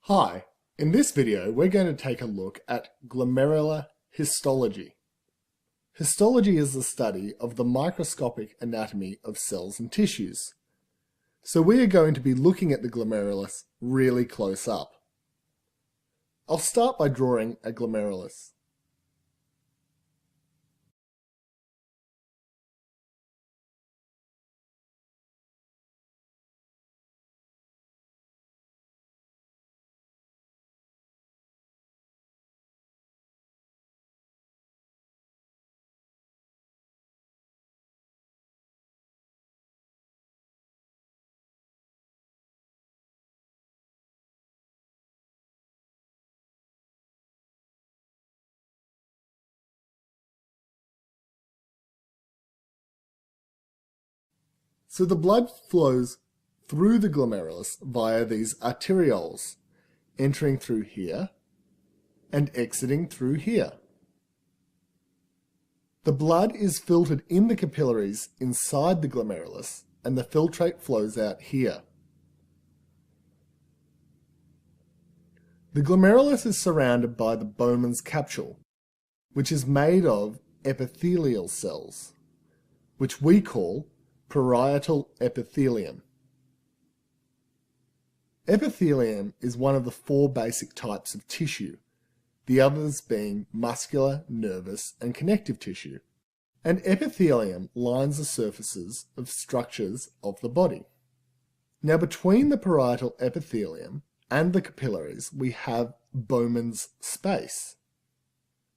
Hi, in this video we're going to take a look at glomerular histology. Histology is the study of the microscopic anatomy of cells and tissues. So we are going to be looking at the glomerulus really close up. I'll start by drawing a glomerulus. So the blood flows through the glomerulus via these arterioles, entering through here and exiting through here. The blood is filtered in the capillaries inside the glomerulus and the filtrate flows out here. The glomerulus is surrounded by the Bowman's capsule, which is made of epithelial cells, which we call parietal epithelium. Epithelium is one of the four basic types of tissue, the others being muscular, nervous, and connective tissue. And epithelium lines the surfaces of structures of the body. Now, between the parietal epithelium and the capillaries, we have Bowman's space.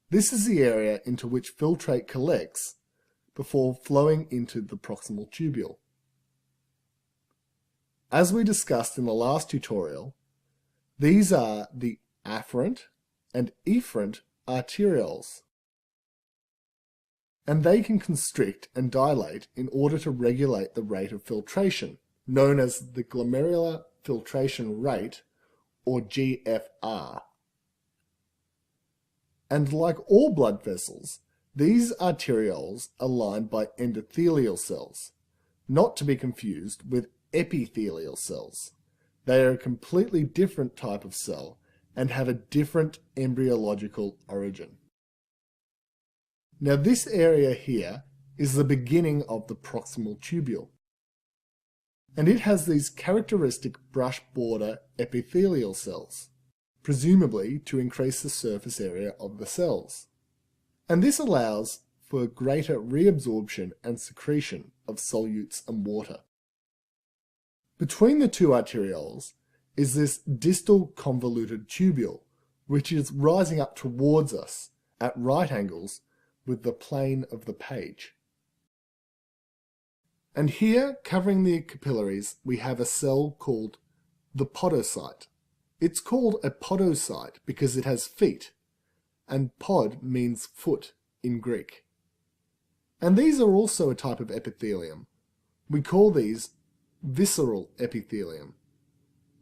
This is the area into which filtrate collects before flowing into the proximal tubule. As we discussed in the last tutorial, these are the afferent and efferent arterioles, and they can constrict and dilate in order to regulate the rate of filtration, known as the glomerular filtration rate, or GFR. And like all blood vessels, these arterioles are lined by endothelial cells, not to be confused with epithelial cells. They are a completely different type of cell and have a different embryological origin. Now this area here is the beginning of the proximal tubule, and it has these characteristic brush border epithelial cells, presumably to increase the surface area of the cells. And this allows for greater reabsorption and secretion of solutes and water. Between the two arterioles is this distal convoluted tubule, which is rising up towards us at right angles with the plane of the page. And here, covering the capillaries, we have a cell called the podocyte. It's called a podocyte because it has feet, and pod means foot in Greek. And these are also a type of epithelium. We call these visceral epithelium.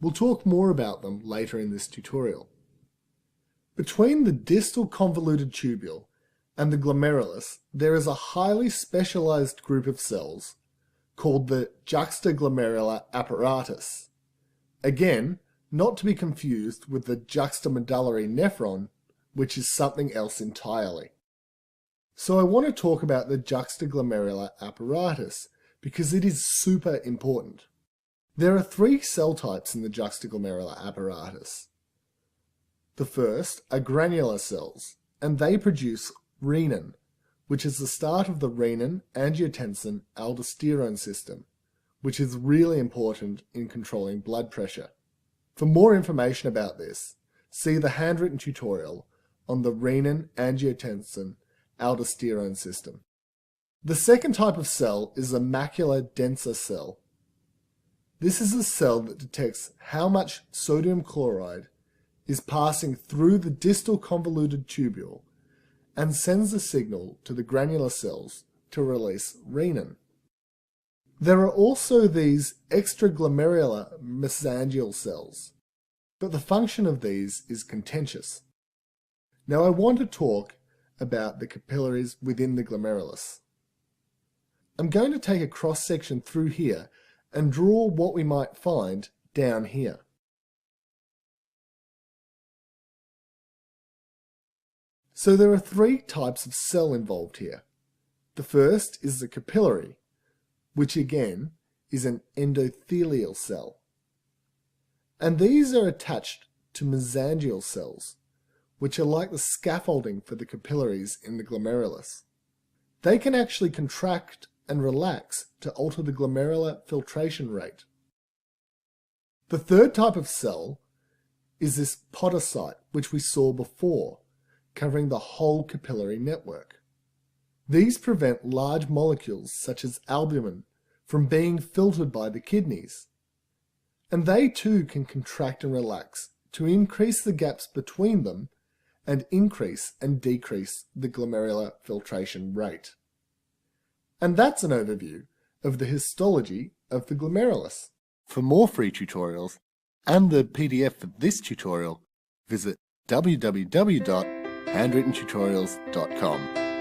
We'll talk more about them later in this tutorial. Between the distal convoluted tubule and the glomerulus, there is a highly specialized group of cells called the juxtaglomerular apparatus. Again, not to be confused with the juxtamedullary nephron, which is something else entirely. So I want to talk about the juxtaglomerular apparatus because it is super important. There are three cell types in the juxtaglomerular apparatus. The first are granular cells, and they produce renin, which is the start of the renin-angiotensin-aldosterone system, which is really important in controlling blood pressure. For more information about this, see the handwritten tutorial on the renin-angiotensin-aldosterone system. The second type of cell is a macular denser cell. This is a cell that detects how much sodium chloride is passing through the distal convoluted tubule and sends a signal to the granular cells to release renin. There are also these extraglomerular mesangial cells, but the function of these is contentious. Now I want to talk about the capillaries within the glomerulus. I'm going to take a cross-section through here and draw what we might find down here. So there are three types of cell involved here. The first is the capillary, which again is an endothelial cell. And these are attached to mesangial cells, which are like the scaffolding for the capillaries in the glomerulus. They can actually contract and relax to alter the glomerular filtration rate. The third type of cell is this podocyte, which we saw before, covering the whole capillary network. These prevent large molecules such as albumin from being filtered by the kidneys. And they too can contract and relax to increase the gaps between them and increase and decrease the glomerular filtration rate. And that's an overview of the histology of the glomerulus. For more free tutorials and the PDF of this tutorial, visit www.handwrittentutorials.com.